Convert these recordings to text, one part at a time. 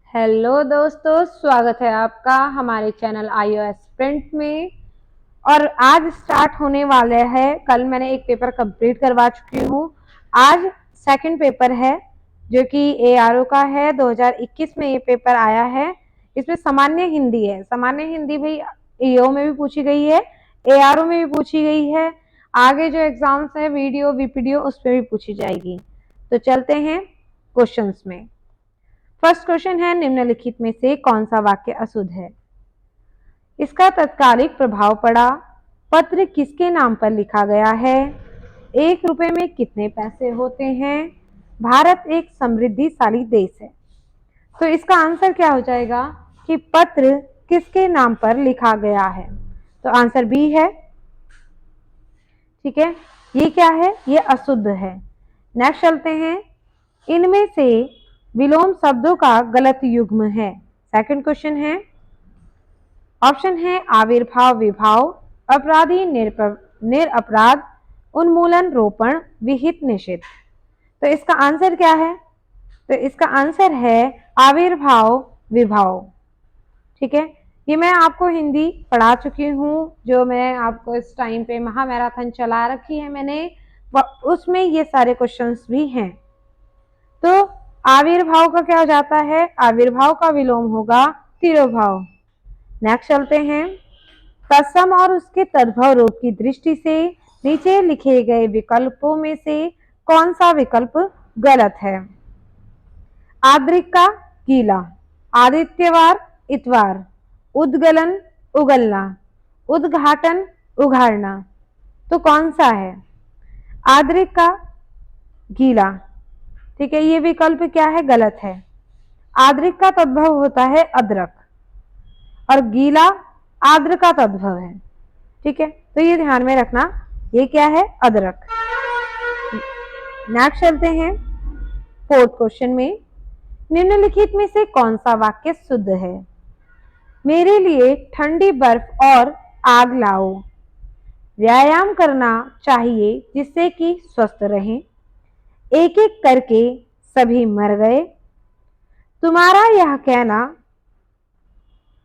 Hello दोस्तों, स्वागत है आपका हमारे चैनल iOS प्रिंट में। और आज स्टार्ट होने वाले है। कल मैंने एक पेपर कंप्लीट करवा चुकी हूँ। आज सेकंड पेपर है जो कि ARO का है। 2021 में ये पेपर आया है। इसमें सामान्य हिंदी है। सामान्य हिंदी भी EO में भी पूछी गई है, ARO में भी पूछी गई है। आगे जो एग्जाम्स है वीडियो VPDO उस पर भी पूछी जाएगी। तो चलते हैं क्वेश्चंस में। फर्स्ट क्वेश्चन है, निम्नलिखित में से कौन सा वाक्य अशुद्ध है? इसका तत्कालिक प्रभाव पड़ा। पत्र किसके नाम पर लिखा गया है? 1 रुपए में कितने पैसे होते हैं? भारत एक समृद्धिशाली देश है। तो इसका आंसर क्या हो जाएगा कि पत्र किसके नाम पर लिखा गया है? तो आंसर बी है। ठीक है, ये क्या है? ये अशुद्ध है। नेक्स्ट चलते हैं, इनमें से विलोम शब्दों का गलत युग्म है। सेकंड क्वेश्चन है, ऑप्शन है आविर्भाव विभाव, अपराधी निरपराध, उन्मूलन रोपण, विहित निषेध। तो इसका आंसर क्या है? तो इसका आंसर है आविर्भाव विभाव। ठीक है, ये मैं आपको हिंदी पढ़ा चुकी हूँ। जो मैं आपको इस टाइम पे महामैराथन चला रखी है मैंने, उसमें ये सारे क्वेश्चंस भी हैं। तो आविर्भाव का क्या हो जाता है? आविर्भाव का विलोम होगा तिरोभाव। नेक्स्ट चलते हैं, तत्सम और उसके तद्भव रूप की दृष्टि से नीचे लिखे गए विकल्पों में से कौन सा विकल्प गलत है? आद्रिका गीला, आदित्यवार इतवार, उद्गलन उगलना, उद्घाटन उघाड़ना। तो कौन सा है? आद्रिका गीला। ठीक है, ये विकल्प क्या है? गलत है। आद्रिक का तद्भव होता है अदरक और गीला आद्र का तद्भव है। ठीक है, तो ये ध्यान में रखना, ये क्या है? अदरक। नेक्स्ट चलते हैं फोर्थ क्वेश्चन में, निम्नलिखित में से कौन सा वाक्य शुद्ध है? मेरे लिए ठंडी बर्फ और आग लाओ, व्यायाम करना चाहिए जिससे कि स्वस्थ रहें, एक एक करके सभी मर गए, तुम्हारा यह कहना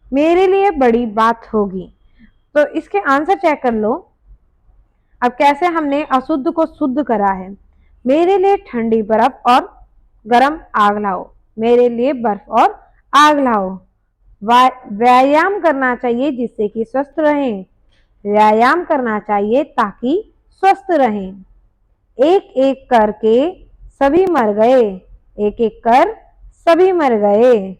मेरे लिए बड़ी बात होगी। तो इसके आंसर चेक कर लो। अब कैसे हमने अशुद्ध को शुद्ध करा है? मेरे लिए ठंडी बर्फ और गर्म आग लाओ, मेरे लिए बर्फ और आग लाओ, व्यायाम करना चाहिए जिससे कि स्वस्थ रहें, व्यायाम करना चाहिए ताकि स्वस्थ रहें, एक एक करके सभी मर गए, एक एक कर सभी मर गए,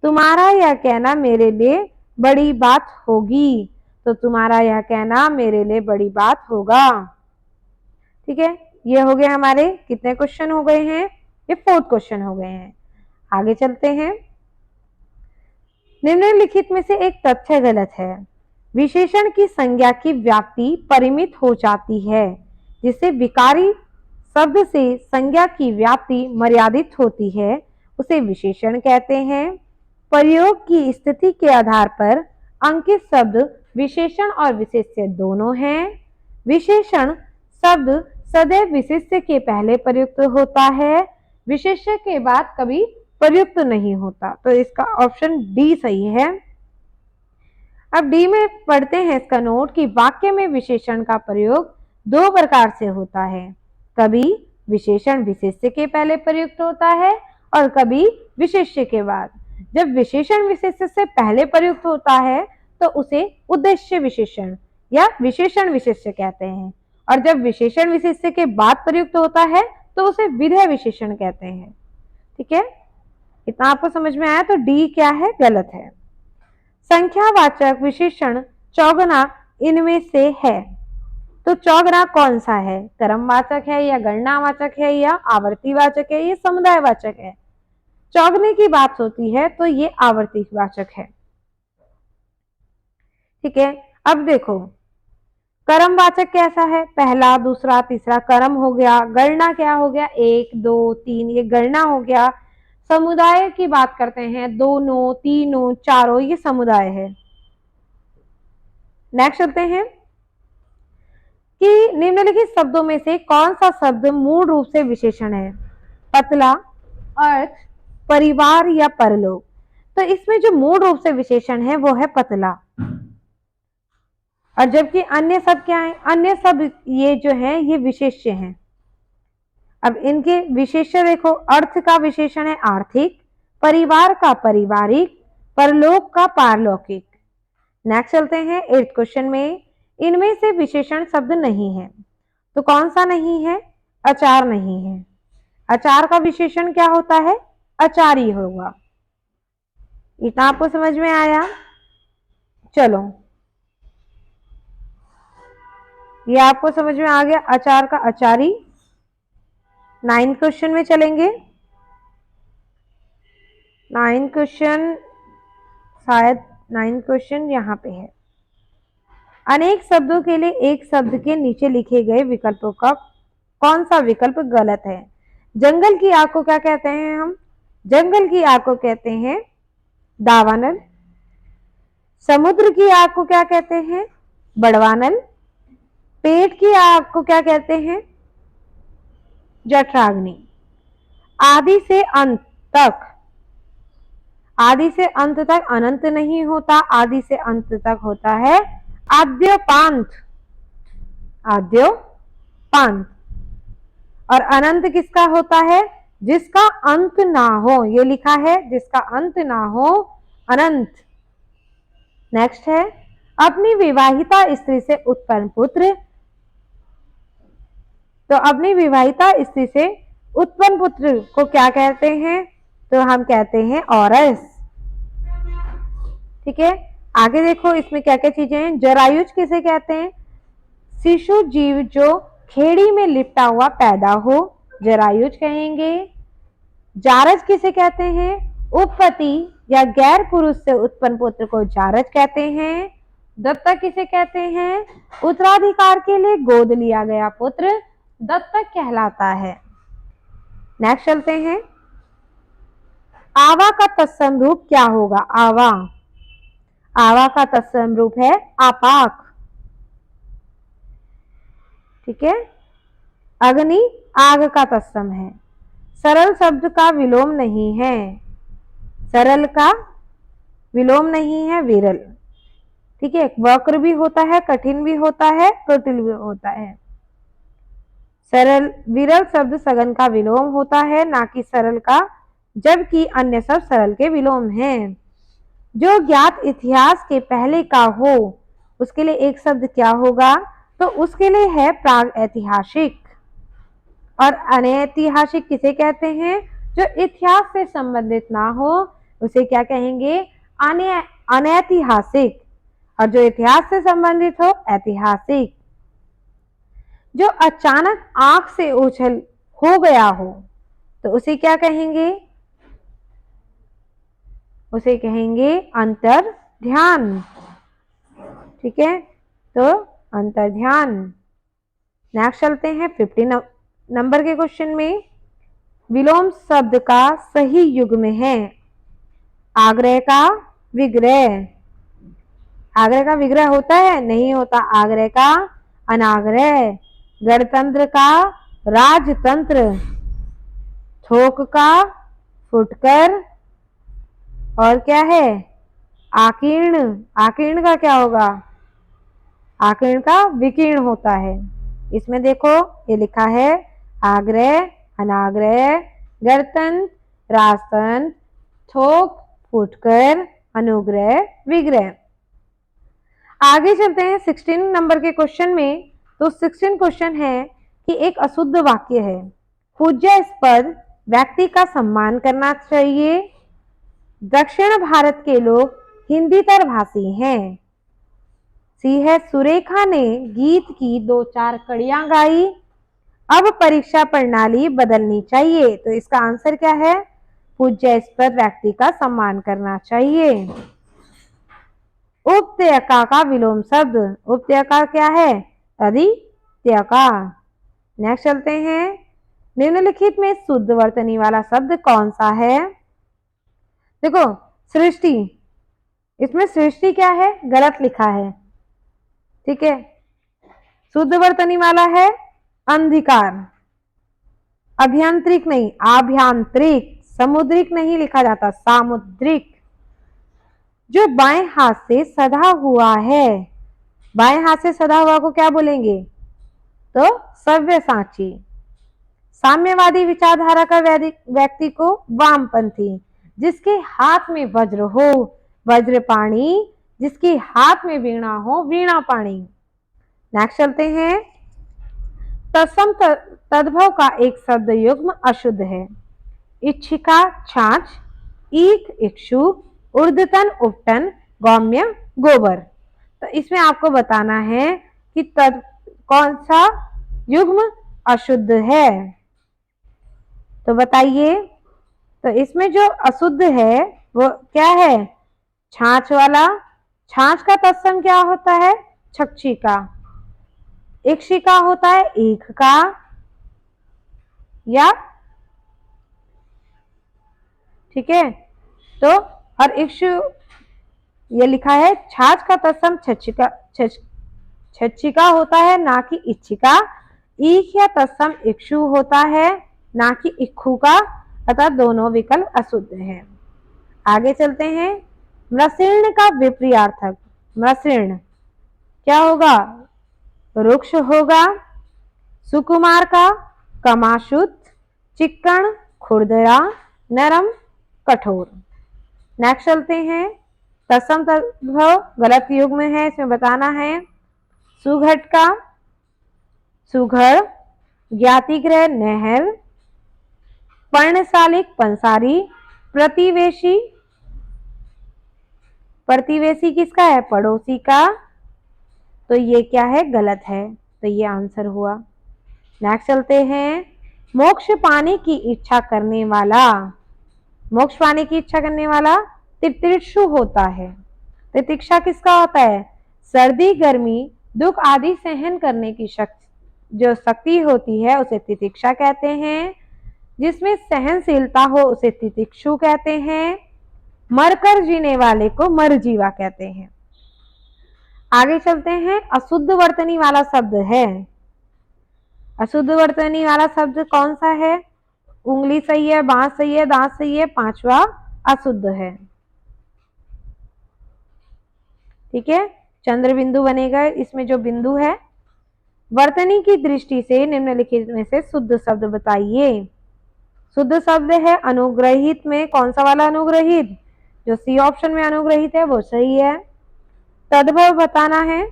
तुम्हारा यह कहना मेरे लिए बड़ी बात होगी। तो तुम्हारा यह कहना मेरे लिए बड़ी बात होगा। ठीक है, ये हो गए हमारे कितने क्वेश्चन हो गए हैं? ये फोर्थ क्वेश्चन हो गए हैं। आगे चलते हैं, निम्नलिखित में से एक तथ्य गलत है। विशेषण की संज्ञा की व्याप्ति परिमित हो जाती है, जिससे विकारी शब्द से संज्ञा की व्याप्ति मर्यादित होती है, उसे विशेषण कहते हैं। प्रयोग की स्थिति के आधार पर अंकित शब्द विशेषण और विशेष्य दोनों हैं। विशेषण शब्द सदैव विशेष्य के पहले प्रयुक्त होता है, विशेष्य के बाद कभी प्रयुक्त नहीं होता। तो इसका ऑप्शन डी सही है। अब डी में पढ़ते हैं इसका नोट कि वाक्य में विशेषण का प्रयोग दो प्रकार से होता है। कभी विशेषण विशेष्य के पहले प्रयुक्त होता है और कभी विशेष्य के बाद। जब विशेषण विशेष्य से पहले प्रयुक्त होता है तो उसे उद्देश्य विशेषण या विशेषण विशेष्य कहते हैं, और जब विशेषण विशेष्य के बाद प्रयुक्त होता है तो उसे विधेय विशेषण कहते हैं। ठीक है, इतना आपको समझ में आया? तो डी क्या है? गलत है। संख्यावाचक विशेषण चौगुना इनमें से है। तो चौगुना कौन सा है? क्रमवाचक है या गणनावाचक है या आवर्तीवाचक है या समुदायवाचक है? चौगुने की बात होती है तो ये आवर्तीवाचक है। ठीक है, अब देखो क्रमवाचक कैसा है? पहला दूसरा तीसरा क्रम हो गया। गणना क्या हो गया? 1 2 3, ये गणना हो गया। समुदाय की बात करते हैं, दोनों तीनों चारों, ये समुदाय है। नेक्स्ट चलते हैं कि निम्नलिखित शब्दों में से कौन सा शब्द मूल रूप से विशेषण है? पतला, अर्थ, परिवार या परलोक। तो इसमें जो मूल रूप से विशेषण है वो है पतला, और जबकि अन्य सब क्या है, अन्य सब ये जो है ये विशेष्य हैं। अब इनके विशेष्य देखो, अर्थ का विशेषण है आर्थिक, परिवार का पारिवारिक, परलोक का पारलौकिक। नेक्स्ट चलते हैं 8th क्वेश्चन में, इनमें से विशेषण शब्द नहीं है, तो कौन सा नहीं है? अचार नहीं है। अचार का विशेषण क्या होता है? अचारी होगा। इतना आपको समझ में आया? चलो, ये आपको समझ में आ गया, अचार का अचारी। 9th क्वेश्चन में चलेंगे। 9th क्वेश्चन, शायद 9th क्वेश्चन यहाँ पे है। अनेक शब्दों के लिए एक शब्द के नीचे लिखे गए विकल्पों का कौन सा विकल्प गलत है? जंगल की आग को क्या कहते हैं हम? जंगल की आग को कहते हैं दावानल। समुद्र की आग को क्या कहते हैं? बड़वानल। पेट की आग को क्या कहते हैं? जठराग्नि। आदि से अंत तक, आदि से अंत तक अनंत नहीं होता, आदि से अंत तक होता है आद्योपांत। आद्योपांत। और अनंत किसका होता है? जिसका अंत ना हो, ये लिखा है जिसका अंत ना हो, अनंत। नेक्स्ट है, अपनी विवाहिता स्त्री से उत्पन्न पुत्र, तो अपनी विवाहिता स्त्री से उत्पन्न पुत्र को क्या कहते हैं? तो हम कहते हैं औरस। ठीक है, आगे देखो इसमें क्या क्या चीजें हैं। जरायुज किसे कहते हैं? शिशु जीव जो खेड़ी में लिपटा हुआ पैदा हो, जरायुज कहेंगे। जारज किसे कहते हैं? उपपति या गैर पुरुष से उत्पन्न पुत्र को जारज कहते हैं। दत्तक किसे कहते हैं? उत्तराधिकार के लिए गोद लिया गया पुत्र दत्तक कहलाता है। नेक्स्ट चलते हैं, आवा का तत्सम रूप क्या होगा? आवा, आवा का तत्सम रूप है आपाक। ठीक है, अग्नि आग का तत्सम है। सरल शब्द का विलोम नहीं है, सरल का विलोम नहीं है विरल। ठीक है, वक्र भी होता है, कठिन भी होता है, कुटिल भी होता है। सरल, विरल शब्द सघन का विलोम होता है, ना कि सरल का, जबकि अन्य सब सरल के विलोम हैं। जो ज्ञात इतिहास के पहले का हो उसके लिए एक शब्द क्या होगा? तो उसके लिए है प्राग ऐतिहासिक। और अनैतिहासिक किसे कहते हैं? जो इतिहास से संबंधित ना हो उसे क्या कहेंगे? अनैतिहासिक। और जो इतिहास से संबंधित हो, ऐतिहासिक। जो अचानक आंख से ओझल हो गया हो तो उसे क्या कहेंगे? उसे कहेंगे अंतर ध्यान। ठीक है, तो अंतर ध्यान। नेक्स्ट चलते हैं 50 नंबर के क्वेश्चन में। विलोम शब्द का सही युग्म है आग्रह का विग्रह। आग्रह का विग्रह होता है? नहीं होता। आग्रह का अनाग्रह, गणतंत्र का राजतंत्र, थोक का फुटकर, और क्या है? आकीर्ण। आकीर्ण का क्या होगा? आकीर्ण का विकीर्ण होता है। इसमें देखो ये लिखा है आग्रह, अनाग्रह, गणतंत्र, राजतंत्र, थोक, फुटकर, अनुग्रह, विग्रह। आगे चलते हैं 16 नंबर के क्वेश्चन में। तो 16 क्वेश्चन है कि एक अशुद्ध वाक्य है, पूज्यास्पद व्यक्ति का सम्मान करना चाहिए। दक्षिण भारत के लोग हिंदीतर भाषी हैं। सी है, सुरेखा ने गीत की 2-4 कड़ियां गाई, अब परीक्षा प्रणाली बदलनी चाहिए। तो इसका आंसर क्या है? पूज्यास्पद व्यक्ति का सम्मान करना चाहिए। उपत्यका का विलोम शब्द, उपत्यका क्या है? अधित्यका। नेक्स्ट चलते हैं, निम्नलिखित में शुद्ध वर्तनी वाला शब्द कौन सा है? देखो सृष्टि, इसमें सृष्टि क्या है? गलत लिखा है। ठीक है, शुद्ध वर्तनी वाला है अंधिकार। अभ्यंतरिक नहीं, आभ्यंतरिक। समुद्रिक नहीं लिखा जाता, सामुद्रिक। जो बाएं हाथ से सधा हुआ है, बाएं हाथ से सधा हुआ को क्या बोलेंगे? तो सव्यसाची। साम्यवादी विचारधारा का व्यक्ति को वामपंथी। जिसके हाथ में वज्र हो वज्रपाणी, जिसके हाथ में वीणा हो वीणापाणी। नेक्स्ट चलते हैं। तत्सम तद्भव का एक शब्द युग्म अशुद्ध है। इच्छिका छाछ, ईख इक्षु, ऊर्ध्वतन उपटन, गौम्य गोबर। तो इसमें आपको बताना है कि कौन सा युग्म अशुद्ध है। तो बताइए। तो इसमें जो अशुद्ध है वो क्या है? छाछ वाला। छाछ का तत्सम क्या होता है? छक्षिका। इक्षिका होता है ईख का, या ठीक है। तो और इक्षु ये लिखा है छाछ का तत्सम छच्छिका होता है, ना कि इच्छिका। ईख या तत्सम इक्षु होता है, ना कि इक्खु का। अतः दोनों विकल्प अशुद्ध हैं। आगे चलते हैं। मृषीर्ण का विपर्यार्थक। मृषीर्ण क्या होगा? रुक्ष होगा। सुकुमार का कमाशुत, चिक्कण, खुरदरा, नरम, कठोर। नेक्स्ट चलते हैं। तत्सम तद्भव गलत युग में है, इसमें बताना है। सुघट का सुघड़, ज्ञातिग्रह नहर, पर्णशालिक पंसारी, प्रतिवेशी। प्रतिवेशी किसका है? पड़ोसी का। तो ये क्या है? गलत है। तो ये आंसर हुआ। नेक्स्ट चलते हैं। मोक्ष पाने की इच्छा करने वाला। मोक्ष पाने की इच्छा करने वाला तितिक्षु होता है। तितिक्षा किसका होता है? सर्दी गर्मी दुख आदि सहन करने की शक्ति, जो शक्ति होती है उसे तितिक्षा कहते हैं। जिसमें सहनशीलता हो उसे तितिक्षु कहते हैं। मरकर जीने वाले को मरजीवा कहते हैं। आगे चलते हैं। अशुद्ध वर्तनी वाला शब्द है। अशुद्ध वर्तनी वाला शब्द कौन सा है? उंगली सही है, बांस सही है, दांत सही है, पांचवा अशुद्ध है। ठीक है। चंद्र बिंदु बनेगा इसमें जो बिंदु है। वर्तनी की दृष्टि से निम्नलिखित में से शुद्ध शब्द बताइए। शुद्ध शब्द है अनुग्रहित में कौन सा वाला अनुग्रहित? जो सी ऑप्शन में अनुग्रहित है वो सही है। तद्भव बताना है।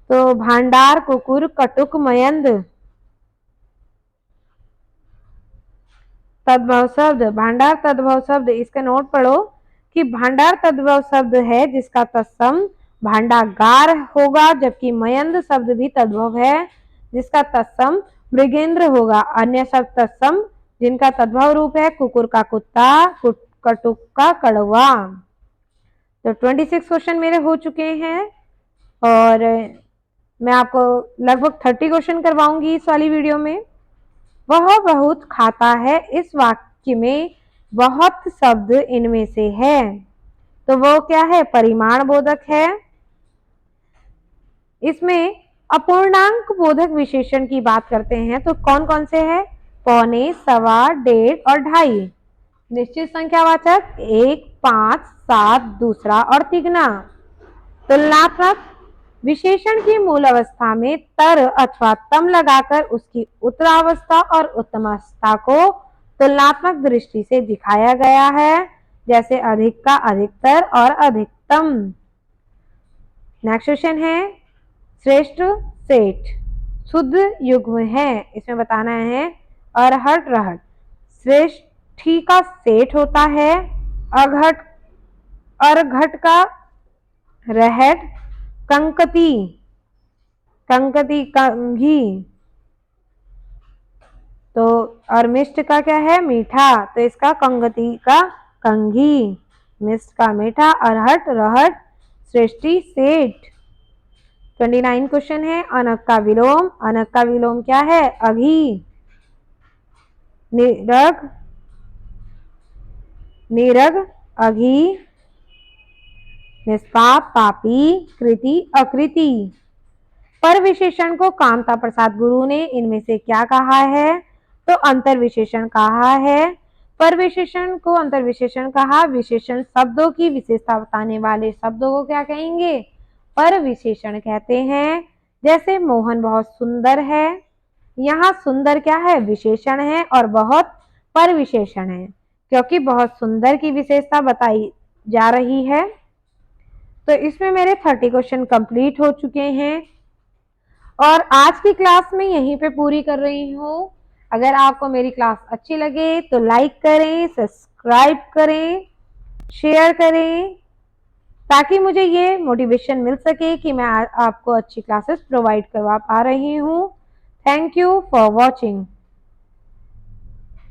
तो भांडार, कुकुर, कटुक, मयंद। तद्भव शब्द, भांडार तद्भव शब्द, इसका नोट पढ़ो कि भांडार तद्भव शब्द है जिसका तत्सम भांडागार होगा, जबकि मयंद शब्द भी तद्भव है जिसका तत्सम मृगेंद्र होगा। अन्य शब्द तत्सम जिनका तद्भव रूप है कुकुर का कुत्ता, कटुक का कड़वा। तो 26 क्वेश्चन मेरे हो चुके हैं और मैं आपको लगभग 30 क्वेश्चन करवाऊंगी इस वाली वीडियो में। वह बहुत खाता है, इस वाक्य में बहुत शब्द इनमें से है, तो वो क्या है? परिमाण बोधक है। इसमें अपूर्णांक बोधक विशेषण की बात करते हैं तो कौन कौन से हैं? पौने, सवा, डेढ़ और ढाई। निश्चित संख्यावाचक 1, 5, 7, दूसरा और तिगना। तुलनात्मक विशेषण की मूल अवस्था में तर अथवा तम लगाकर उसकी उत्तरावस्था और उत्तमावस्था को तुलनात्मक दृष्टि से दिखाया गया है, जैसे अधिक का अधिकतर और अधिकतम। नेक्स्ट क्वेश्चन है श्रेष्ठ सेठ शुद्ध युग्म है, इसमें बताना है अरहट रहट। श्रेष्ठी का सेठ होता है, अर्घट का रहट, कंकती कंघी। तो और मिष्ट का क्या है? मीठा, तो इसका कंगती का कंघी, मिष्ट का मीठा, अरहट रहट, श्रेष्ठी सेठ। 29 क्वेश्चन है अनक का विलोम। अनक का विलोम क्या है? अघी, निरग, निरग, अघी, निष्पाप, पापी, कृति, अकृति। पर विशेषण को कामता प्रसाद गुरु ने इनमें से क्या कहा है? तो अंतर विशेषण कहा है। पर विशेषण को अंतर विशेषण कहा। विशेषण शब्दों की विशेषता बताने वाले शब्दों को क्या कहेंगे? पर विशेषण कहते हैं। जैसे मोहन बहुत सुंदर है, यहाँ सुंदर क्या है? विशेषण है और बहुत पर विशेषण है, क्योंकि बहुत सुंदर की विशेषता बताई जा रही है। तो इसमें मेरे 30 क्वेश्चन कंप्लीट हो चुके हैं और आज की क्लास में यहीं पे पूरी कर रही हूँ। अगर आपको मेरी क्लास अच्छी लगे तो लाइक करें, सब्सक्राइब करें, शेयर करें, ताकि मुझे ये मोटिवेशन मिल सके कि मैं आपको अच्छी क्लासेस प्रोवाइड करवा पा रही हूँ। Thank you for watching.